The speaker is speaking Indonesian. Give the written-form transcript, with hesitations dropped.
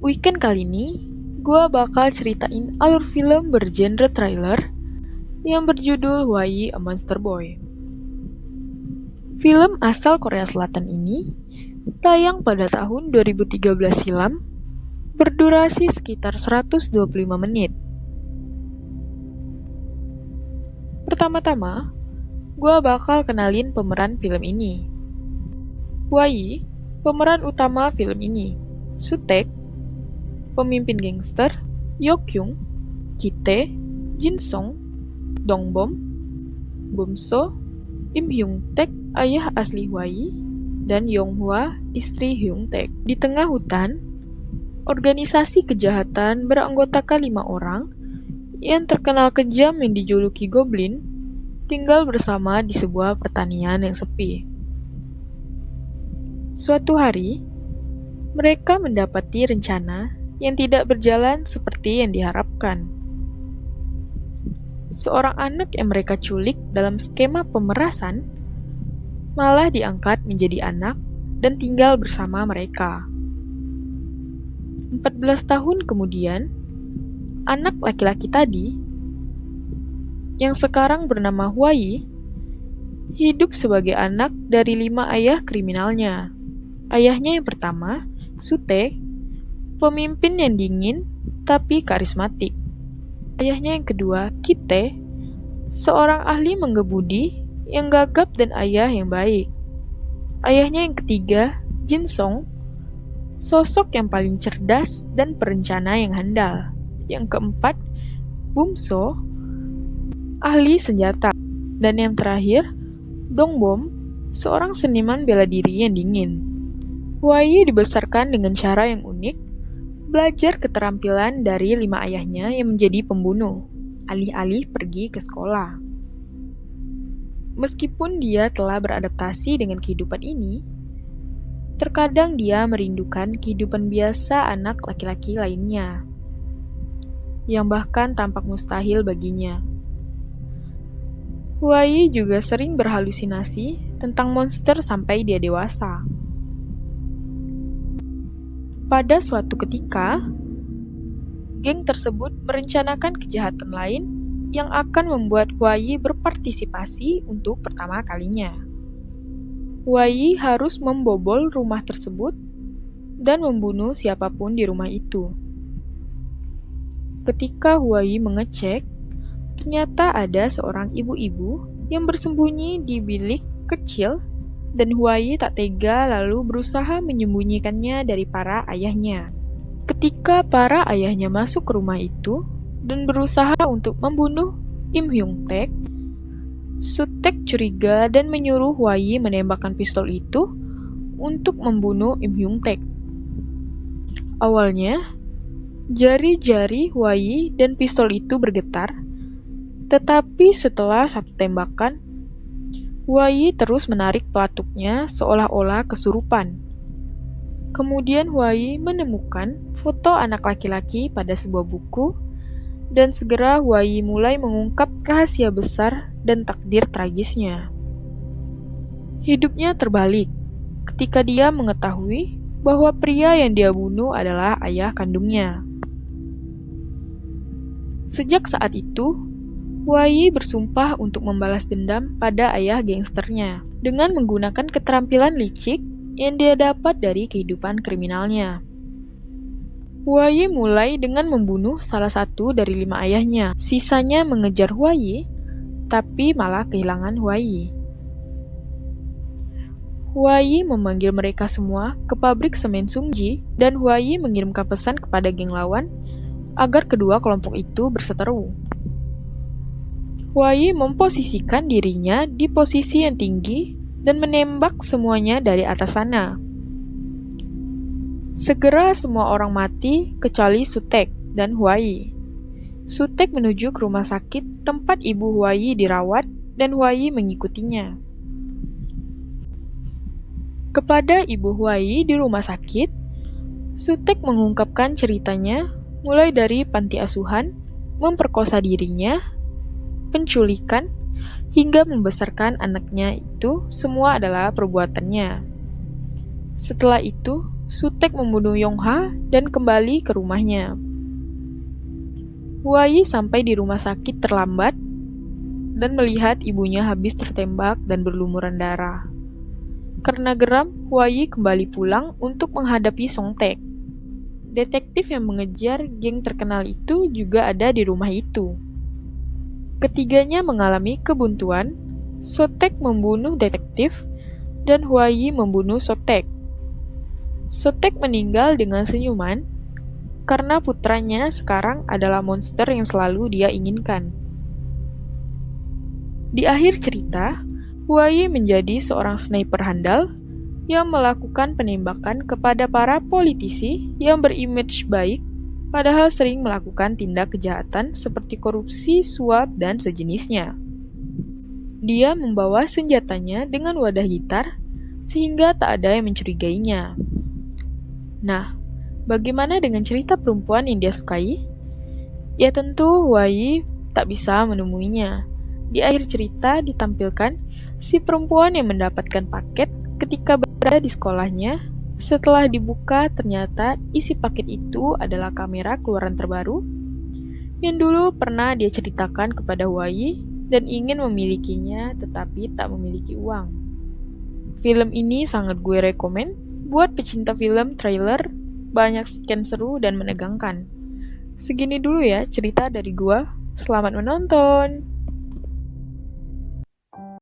Weekend kali ini, gue bakal ceritain alur film bergenre thriller yang berjudul Why a Monster Boy. Film asal Korea Selatan ini tayang pada tahun 2013 silam, berdurasi sekitar 125 menit. Pertama-tama, gue bakal kenalin pemeran film ini. Why, pemeran utama film ini. Sutek, pemimpin gangster. Yeokhyung, Ki-tae, Jin-sung, Dongbom, Bum-so, Im Hyung-taek, ayah asli Why, dan Yonghwa, istri Hyung-taek. Di tengah hutan, organisasi kejahatan beranggotakan 5 orang yang terkenal kejam yang dijuluki Goblin tinggal bersama di sebuah pertanian yang sepi. Suatu hari, mereka mendapati rencana yang tidak berjalan seperti yang diharapkan. Seorang anak yang mereka culik dalam skema pemerasan malah diangkat menjadi anak dan tinggal bersama mereka. 14 tahun kemudian, anak laki-laki tadi, yang sekarang bernama Why, hidup sebagai anak dari 5 ayah kriminalnya. Ayahnya yang pertama, Sute, pemimpin yang dingin tapi karismatik. Ayahnya yang kedua, Ki-tae, seorang ahli menggemudi yang gagap dan ayah yang baik. Ayahnya yang ketiga, Jin-sung, sosok yang paling cerdas dan perencana yang handal. Yang keempat, Bum-so, ahli senjata. Dan yang terakhir, Dongbom, seorang seniman bela diri yang dingin. Why dibesarkan dengan cara yang unik, belajar keterampilan dari 5 ayahnya yang menjadi pembunuh, alih-alih pergi ke sekolah. Meskipun dia telah beradaptasi dengan kehidupan ini, terkadang dia merindukan kehidupan biasa anak laki-laki lainnya, yang bahkan tampak mustahil baginya. Why juga sering berhalusinasi tentang monster sampai dia dewasa. Pada suatu ketika, geng tersebut merencanakan kejahatan lain yang akan membuat Why berpartisipasi untuk pertama kalinya. Why harus membobol rumah tersebut dan membunuh siapapun di rumah itu. Ketika Why mengecek, ternyata ada seorang ibu-ibu yang bersembunyi di bilik kecil dan Why tak tega lalu berusaha menyembunyikannya dari para ayahnya. Ketika para ayahnya masuk ke rumah itu dan berusaha untuk membunuh Im Hyung-taek, Sutek curiga dan menyuruh Why menembakkan pistol itu untuk membunuh Im Hyung-taek. Awalnya, jari-jari Why dan pistol itu bergetar, tetapi setelah satu tembakan, Why terus menarik pelatuknya seolah-olah kesurupan. Kemudian Why menemukan foto anak laki-laki pada sebuah buku, dan segera Why mulai mengungkap rahasia besar dan takdir tragisnya. Hidupnya terbalik ketika dia mengetahui bahwa pria yang dia bunuh adalah ayah kandungnya. Sejak saat itu, Why bersumpah untuk membalas dendam pada ayah gangsternya dengan menggunakan keterampilan licik yang dia dapat dari kehidupan kriminalnya. Why mulai dengan membunuh salah satu dari 5 ayahnya. Sisanya mengejar Why, tapi malah kehilangan Why. Why memanggil mereka semua ke pabrik semen Sungji dan Why mengirimkan pesan kepada geng lawan agar kedua kelompok itu berseteru. Why memposisikan dirinya di posisi yang tinggi dan menembak semuanya dari atas sana. Segera semua orang mati kecuali Sutek dan Why. Sutek menuju ke rumah sakit tempat ibu Why dirawat dan Why mengikutinya. Kepada ibu Why di rumah sakit, Sutek mengungkapkan ceritanya mulai dari panti asuhan, memperkosa dirinya, penculikan, hingga membesarkan anaknya itu semua adalah perbuatannya. Setelah itu, Sutek membunuh Yongha dan kembali ke rumahnya. Huai sampai di rumah sakit terlambat dan melihat ibunya habis tertembak dan berlumuran darah. Karena geram, Huai kembali pulang untuk menghadapi Songtek. Detektif yang mengejar geng terkenal itu juga ada di rumah itu. Ketiganya mengalami kebuntuan. Sotek membunuh detektif dan Huai membunuh Sotek. Sotek meninggal dengan senyuman karena putranya sekarang adalah monster yang selalu dia inginkan. Di akhir cerita, Huai menjadi seorang sniper handal yang melakukan penembakan kepada para politisi yang berimage baik, padahal sering melakukan tindak kejahatan seperti korupsi, suap, dan sejenisnya. Dia membawa senjatanya dengan wadah gitar, sehingga tak ada yang mencurigainya. Nah, bagaimana dengan cerita perempuan yang dia sukai? Ya tentu Huai tak bisa menemuinya. Di akhir cerita ditampilkan si perempuan yang mendapatkan paket ketika berada di sekolahnya. Setelah dibuka, ternyata isi paket itu adalah kamera keluaran terbaru yang dulu pernah dia ceritakan kepada Huai dan ingin memilikinya tetapi tak memiliki uang. Film ini sangat gue rekomen buat pecinta film trailer, banyak scan seru dan menegangkan. Segini dulu ya cerita dari gua. Selamat menonton!